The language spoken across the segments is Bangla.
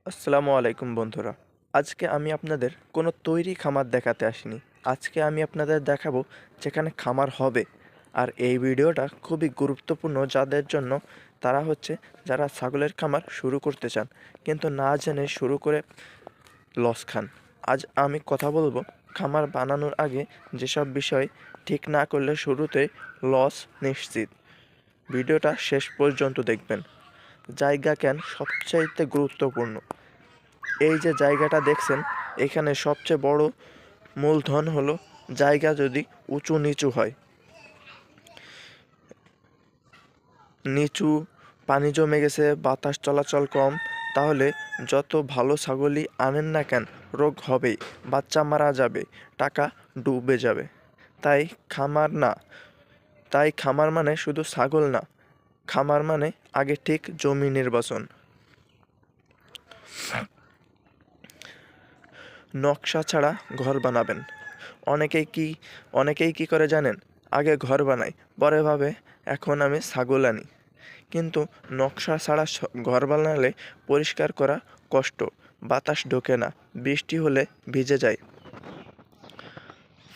আসসালামু আলাইকুম বন্ধুরা। আজকে আমি আপনাদের কোনো তৈরি খামার দেখাতে আসিনি। আজকে আমি আপনাদের দেখাবো যেখানে খামার হবে। আর এই ভিডিওটা খুবই গুরুত্বপূর্ণ যাদের জন্য, তারা হচ্ছে যারা ছাগলের খামার শুরু করতে চান কিন্তু না জেনে শুরু করে লস খান। আজ আমি কথা বলবো খামার বানানোর আগে যেসব বিষয় ঠিক না করলে শুরুতেই লস নিশ্চিত। ভিডিওটা শেষ পর্যন্ত দেখবেন। জায়গা কেন সবচাইতে গুরুত্বপূর্ণ। এই যে জায়গাটা দেখছেন, এখানে সবচেয়ে বড় মূলধন হলো জায়গা যদি উঁচু নিচু হয়। নিচু, পানি জমে গেছে, বাতাস চলাচল কম, তাহলে যত ভালো ছাগলই আনেন না কেন রোগ হবেই, বাচ্চা মারা যাবে, টাকা ডুবে যাবে। তাই খামার না তাই খামার মানে শুধু ছাগল না, খামার মানে আগে ঠিক জমি নির্বাচন। নকশা ছাড়া ঘর বানাবেন। অনেকেই কি করে জানেন? আগে ঘর বানায়, পরে ভাবে এখন আমি ছাগল আনি। কিন্তু নকশা ছাড়া ঘর বানালে পরিষ্কার করা কষ্ট, বাতাস ঢোকে না, বৃষ্টি হলে ভিজে যায়,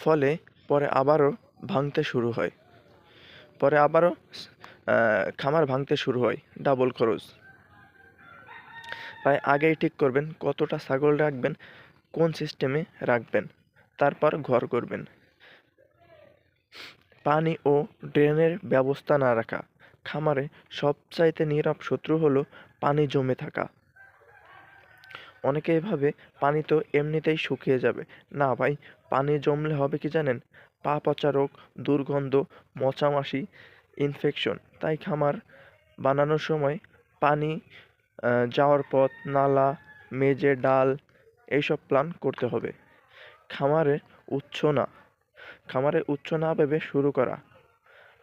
ফলে পরে আবারও ভাঙতে শুরু হয় পরে আবারও খামার ভাঙতে শুরু হয়, ডাবল খরচ। তাই আগেই ঠিক করবেন কতটা ছাগল রাখবেন, কোন সিস্টেমে রাখবেন, তারপর ঘর করবেন। পানি ও ড্রেনের ব্যবস্থা না রাখা। খামারে সবচাইতে নীরব শত্রু হলো পানি জমে থাকা। অনেকেই ভাবে পানি তো এমনিতেই শুকিয়ে যাবে। না ভাই, পানি জমলে হবে কি জানেন? পা পচা রোগ, দুর্গন্ধ, মশামাছি, ইনফেকশন। তাই খামার বানানোর সময় পানি যাওয়ার পথ, নালা, মেজে, ডাল এইসব প্ল্যান করতে হবে। খামারে উৎস না খামারে উৎস না ভেবে শুরু করা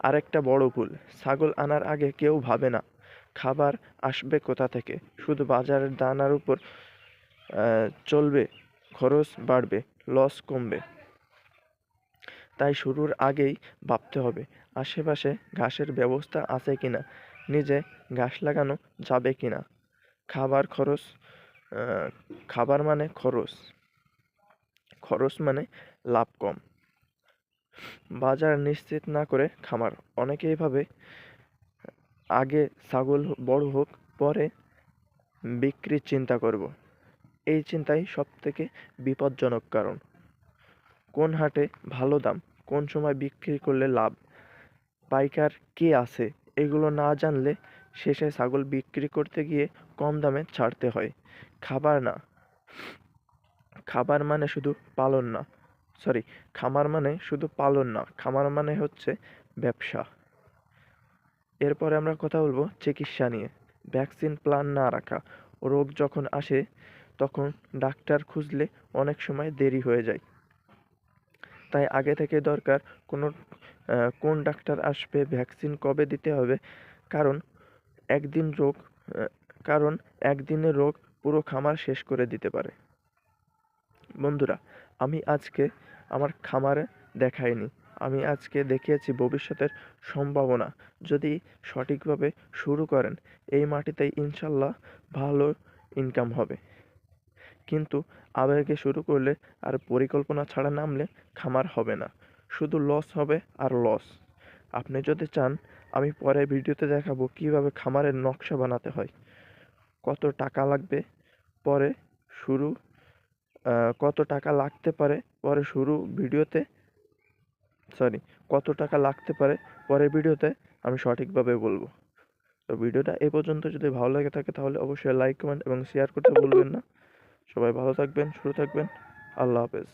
আরেকটা বড় ভুল। ছাগল আনার আগে কেউ ভাবে না খাবার আসবে কোথা থেকে। শুধু বাজারের দানার উপর চলবে, খরচ বাড়বে, লস কমবে। তাই শুরুর আগেই ভাবতে হবে আশেপাশে ঘাসের ব্যবস্থা আছে কিনা, নিজে ঘাস লাগানো যাবে কিনা। খাবার খরচ খাবার মানে খরচ, খরচ মানে লাভ কম। বাজার নিশ্চিত না করে খামার। অনেকেই ভাবে আগে ছাগল বড় হোক, পরে বিক্রির চিন্তা করব। এই চিন্তাই সবথেকে বিপজ্জনক কারণ। কোন হাটে ভালো দাম, কোন সময় বিক্রি করলে লাভ, পাইকার কে আছে, এগুলো না জানলে শেষে ছাগল বিক্রি করতে গিয়ে কম দামে ছাড়তে হয়। খাবার না খাবার মানে শুধু পালন না সরি খামার মানে শুধু পালন না, খামার মানে হচ্ছে ব্যবসা। এরপরে আমরা কথা বলবো চিকিৎসা নিয়ে। ভ্যাকসিন প্ল্যান না রাখা। রোগ যখন আসে তখন ডাক্তার খুঁজলে অনেক সময় দেরি হয়ে যায়। তাই আগে থেকে দরকার কোনো কোন ডাক্তার আসবে, ভ্যাকসিন কবে দিতে হবে। কারণ একদিন রোগ কারণ একদিনের রোগ পুরো খামার শেষ করে দিতে পারে। বন্ধুরা, আমি আজকে আমার খামারে দেখাইনি, আমি আজকে দেখিয়েছি ভবিষ্যতের সম্ভাবনা। যদি সঠিকভাবে শুরু করেন, এই মাটিতেই ইনশাল্লাহ ভালো ইনকাম হবে। কিন্তু আবেগে শুরু করলে আর পরিকল্পনা ছাড়া নামলে খামার হবে না, শুধু লস হবে আর লস। আপনি যদি চান, আমি পরের ভিডিওতে দেখাবো কিভাবে খামারের নকশা বানাতে হয়, কত টাকা লাগবে, পরে শুরু কত টাকা লাগতে পারে পরে শুরু ভিডিওতে সরি কত টাকা লাগতে পারে পরের ভিডিওতে আমি সঠিকভাবে বলবো। তো ভিডিওটা এ পর্যন্ত যদি ভালো লাগে থাকে তাহলে অবশ্যই লাইক, কমেন্ট এবং শেয়ার করতে ভুলবেন না। সবাই ভালো থাকবেন, সুস্থ থাকবেন। আল্লাহ হাফেজ।